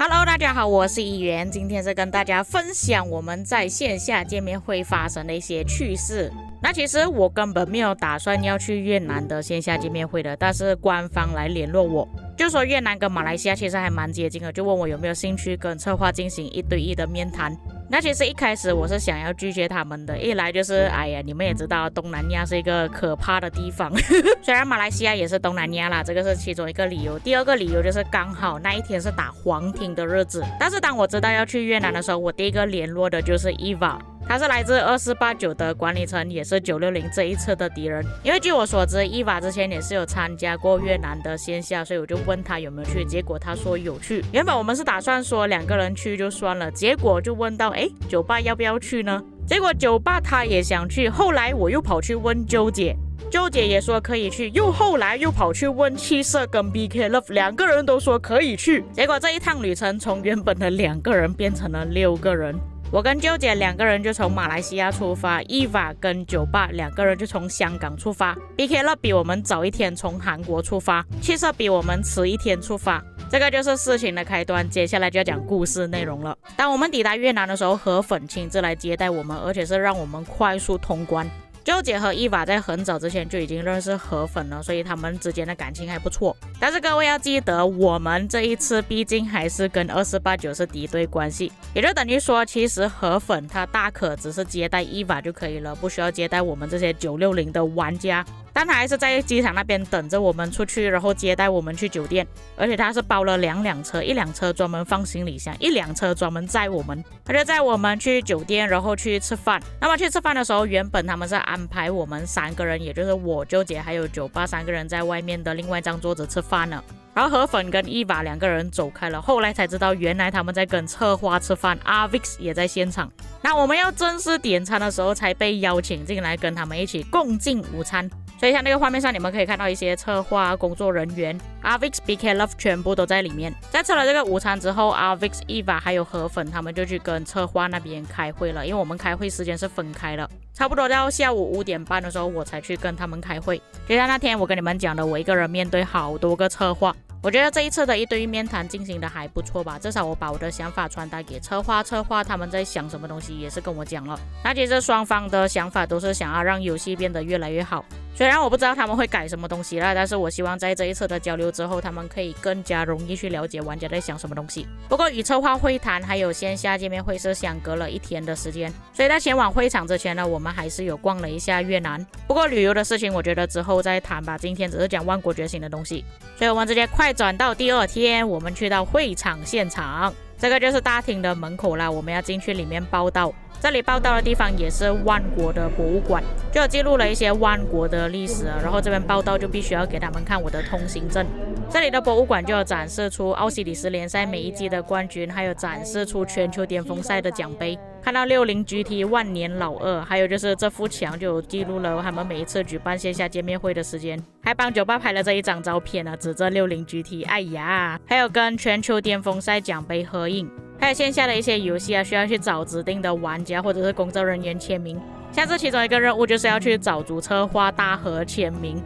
Hello， 大家好，我是议员，今天是跟大家分享我们在线下见面会发生的一些趣事。那其实我根本没有打算要去越南的线下见面会的，但是官方来联络我，就说越南跟马来西亚其实还蛮接近的，就问我有没有兴趣跟策划进行1对1的面谈。那其实一开始我是想要拒绝他们的，一来就是你们也知道东南亚是一个可怕的地方虽然马来西亚也是东南亚啦，这个是其中一个理由。第二个理由就是刚好那一天是打黄庭的日子，但是当我知道要去越南的时候，我第一个联络的就是 Eva，他是来自2489的管理层，也是960这一次的敌人。因为据我所知，Eva之前也是有参加过越南的线下，所以我就问他有没有去，结果他说有去。原本我们是打算说2个人去就算了，结果就问到酒吧要不要去呢？结果酒吧他也想去，后来我又跑去问周姐，周姐也说可以去，后来又跑去问七色跟 BK Love，2个人都说可以去。结果这一趟旅程从原本的2个人变成了6个人。我跟舅姐2个人就从马来西亚出发， Eva 跟酒吧2个人就从香港出发， BK Love 比我们早1天从韩国出发，七色比我们迟1天出发。这个就是事情的开端，接下来就要讲故事内容了。当我们抵达越南的时候，河粉亲自来接待我们，而且是让我们快速通关。舅姐和伊娃在很早之前就已经认识河粉了，所以他们之间的感情还不错。但是各位要记得，我们这一次毕竟还是跟2489是敌对关系，也就等于说其实河粉他大可只是接待伊娃就可以了，不需要接待我们这些960的玩家。但他还是在机场那边等着我们出去，然后接待我们去酒店，而且他是包了2辆车，1辆车专门放行李箱，1辆车专门载我们。他就载我们去酒店，然后去吃饭。那么去吃饭的时候，原本他们是安排我们3个人，也就是我、舅姐还有酒吧3个人在外面的另外一张桌子吃饭了。然后河粉跟伊娃2个人走开了，后来才知道原来他们在跟策划吃饭，Avix 也在现场。那我们要正式点餐的时候才被邀请进来跟他们一起共进午餐。所以像那个画面上你们可以看到一些策划工作人员 Avix、BK Love 全部都在里面。在吃了这个午餐之后， Avix、Eva 还有河粉他们就去跟策划那边开会了，因为我们开会时间是分开了，差不多到下午5点半的时候我才去跟他们开会。就像那天我跟你们讲的，我一个人面对好多个策划。我觉得这一次的1对1面谈进行的还不错吧，至少我把我的想法传达给策划他们在想什么东西也是跟我讲了。那其实双方的想法都是想要让游戏变得越来越好，虽然我不知道他们会改什么东西啦，但是我希望在这一次的交流之后，他们可以更加容易去了解玩家在想什么东西。不过与策划会谈还有线下见面会是相隔了1天的时间，所以在前往会场之前呢，我们还是有逛了一下越南。不过旅游的事情我觉得之后再谈吧，今天只是讲万国觉醒的东西，所以我们直接快转到第2天，我们去到会场现场。这个就是大厅的门口啦，我们要进去里面报到。这里报道的地方也是万国的博物馆，就有记录了一些万国的历史啊，然后这边报道就必须要给他们看我的通行证。这里的博物馆就有展示出奥西里斯联赛每一季的冠军，还有展示出全球巅峰赛的奖杯，看到60 GT 万年老二，还有就是这幅墙就有记录了他们每一次举办线下见面会的时间，还帮酒吧拍了这一张照片啊，指着60 GT， 哎呀，还有跟全球巅峰赛奖杯合影。还有线下的一些游戏啊，需要去找指定的玩家或者是工作人员签名，像是其中一个任务就是要去找主策划大河签名。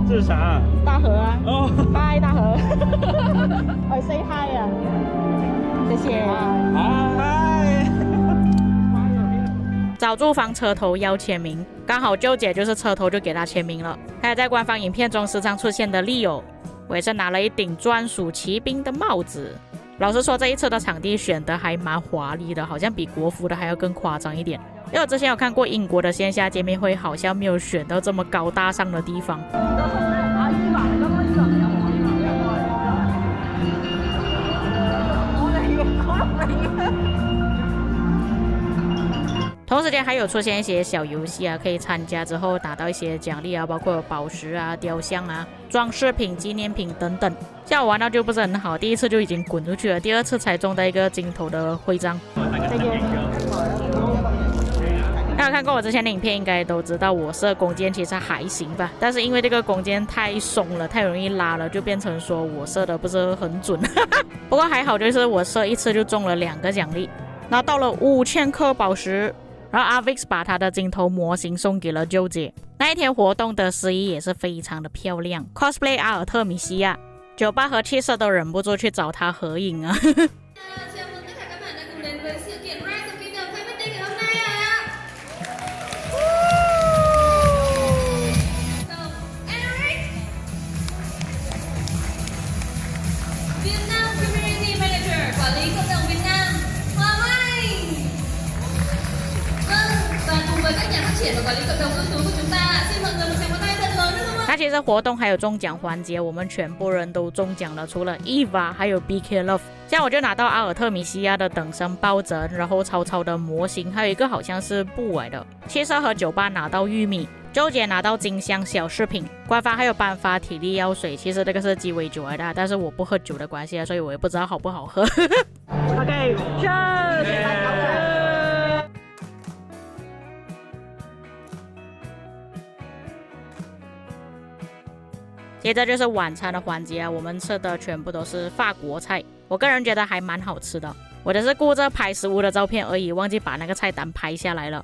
这是啥？大河啊！哦，嗨，大河！I say hi 啊！谢谢。嗨。找住房车头要签名，刚好舅姐就是车头，就给他签名了。还有在官方影片中时常出现的利友，我也是拿了一顶专属骑兵的帽子。老实说，这一次的场地选的还蛮华丽的，好像比国服的还要更夸张一点。因为我之前有看过英国的线下见面会，好像没有选到这么高大上的地方。同时间还有出现一些小游戏啊，可以参加之后拿到一些奖励啊，包括宝石啊、雕像啊、装饰品、纪念品等等。像我玩到就不是很好，第1次就已经滚出去了，第2次才中到一个金头的徽章。再见。大家看过我之前的影片应该都知道，我射弓箭其实还行吧，但是因为这个弓箭太松了，太容易拉了，就变成说我射的不是很准。不过还好，就是我射1次就中了2个奖励，拿到了5000颗宝石。然后阿 Vix 把他的金头模型送给了舅姐。那一天活动的司仪也是非常的漂亮 ，cosplay 阿尔特米西亚，酒吧和气色都忍不住去找他合影啊。那其实活动还有中奖环节，我们全部人都中奖了，除了 Eva 还有 BK Love。像我就拿到阿尔特米西亚的等身抱枕，然后超超的模型，还有一个好像是布来的。汽车和酒吧拿到玉米，周姐拿到金香小饰品，官方还有颁发体力药水。其实这个是鸡尾酒来的，但是我不喝酒的关系，所以我也不知道好不好喝。OK， Cheers！接着就是晚餐的环节啊，我们吃的全部都是法国菜，我个人觉得还蛮好吃的。我只是顾着拍食物的照片而已，忘记把那个菜单拍下来了。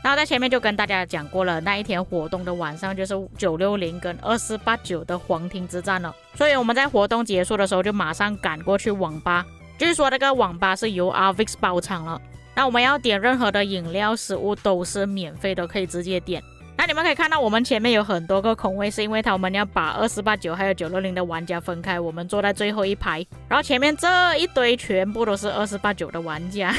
然后在前面就跟大家讲过了，那一天活动的晚上就是960跟2489的黄庭之战了，所以我们在活动结束的时候就马上赶过去网吧。据说那个网吧是由 Avix 包场了。那我们要点任何的饮料、食物都是免费的，可以直接点。那你们可以看到我们前面有很多个空位，是因为他们要把2489还有960的玩家分开，我们坐在最后一排，然后前面这一堆全部都是2489的玩家。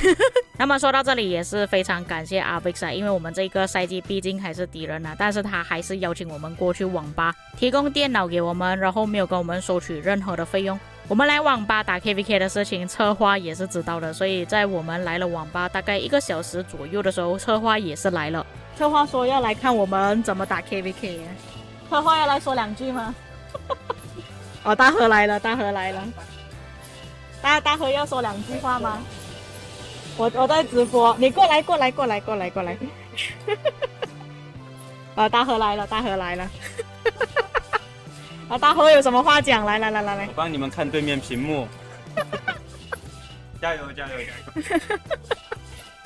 那么说到这里也是非常感谢 Avix 因为我们这个赛季毕竟还是敌人但是他还是邀请我们过去网吧，提供电脑给我们，然后没有跟我们收取任何的费用。我们来网吧打 KVK 的事情，策划也是知道的，所以在我们来了网吧大概1个小时左右的时候，策划也是来了。策划说要来看我们怎么打 KVK， 策划要来说2句吗？哦，大河来了，大河来了，大河要说2句话吗？我在直播，你过来。大河来了，大河来了。大河有什么话讲？来，我帮你们看对面屏幕。加油！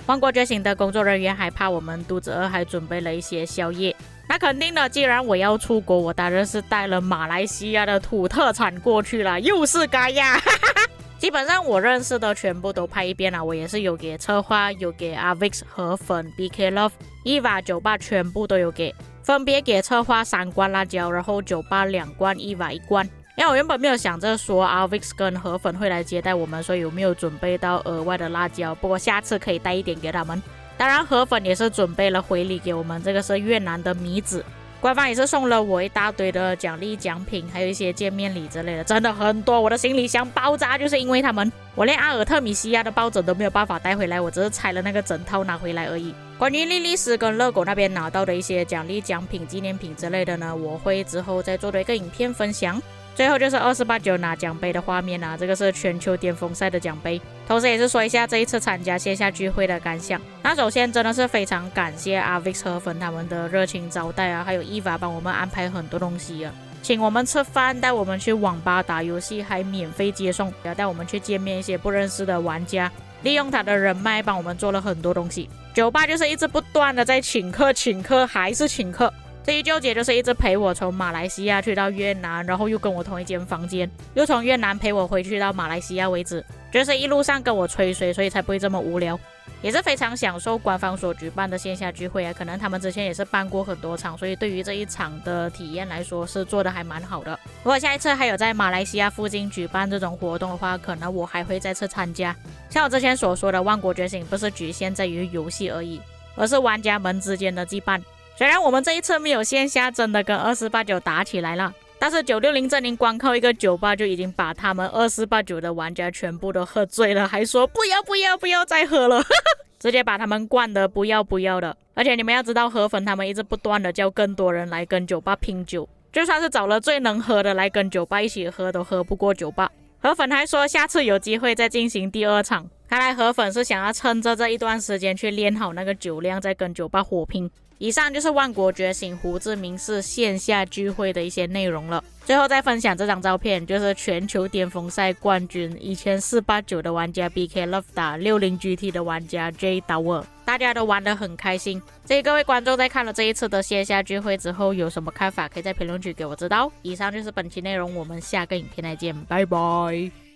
王国觉醒的工作人员还怕我们肚子饿，还准备了一些宵夜。那肯定的，既然我要出国，我当然是带了马来西亚的土特产过去了，又是嘎呀。基本上我认识的全部都拍一遍了，我也是有给策划，有给 Avix 河粉 BK Love、Eva 酒吧全部都有给。分别给策划3罐辣椒，然后酒吧2罐，Eva 1罐。因为我原本没有想着说 Avix 跟河粉会来接待我们，所以我没有准备到额外的辣椒，不过下次可以带一点给他们。当然河粉也是准备了回礼给我们，这个是越南的米纸，官方也是送了我一大堆的奖励奖品，还有一些见面礼之类的，真的很多，我的行李箱爆炸就是因为他们。我连阿尔特米西亚的抱枕都没有办法带回来，我只是拆了那个整套拿回来而已。关于莉莉丝跟乐狗那边拿到的一些奖励奖品、纪念品之类的呢，我会之后再做的一个影片分享。最后就是2489拿奖杯的画面这个是全球巅峰赛的奖杯，同时也是说一下这一次参加线下聚会的感想。那首先真的是非常感谢 Avix 河粉他们的热情招待还有 Eva 帮我们安排很多东西请我们吃饭，带我们去网吧打游戏，还免费接送，要带我们去见面一些不认识的玩家，利用他的人脉帮我们做了很多东西。酒吧就是一直不断的在请客还是请客。至于舅姐就是一直陪我从马来西亚去到越南，然后又跟我同一间房间，又从越南陪我回去到马来西亚为止，就是一路上跟我吹水，所以才不会这么无聊。也是非常享受官方所举办的线下聚会可能他们之前也是办过很多场，所以对于这一场的体验来说是做的还蛮好的。如果下一次还有在马来西亚附近举办这种活动的话，可能我还会再次参加。像我之前所说的万国觉醒不是局限在于游戏而已，而是玩家们之间的羁绊。虽然我们这一次没有线下真的跟2489打起来了，但是960阵营光靠一个酒吧就已经把他们2489的玩家全部都喝醉了，还说不要再喝了直接把他们灌得不要的。而且你们要知道，河粉他们一直不断的叫更多人来跟酒吧拼酒，就算是找了最能喝的来跟酒吧一起喝，都喝不过酒吧。河粉还说下次有机会再进行第2场，看来河粉是想要趁着这一段时间去练好那个酒量，再跟酒吧火拼。以上就是万国觉醒胡志明市线下聚会的一些内容了。最后再分享这张照片，就是全球巅峰赛冠军10489的玩家 BK Love 打60GT 的玩家 J Tower， 大家都玩得很开心。所以各位观众在看了这一次的线下聚会之后有什么看法，可以在评论区给我知道。以上就是本期内容，我们下个影片再见，拜拜。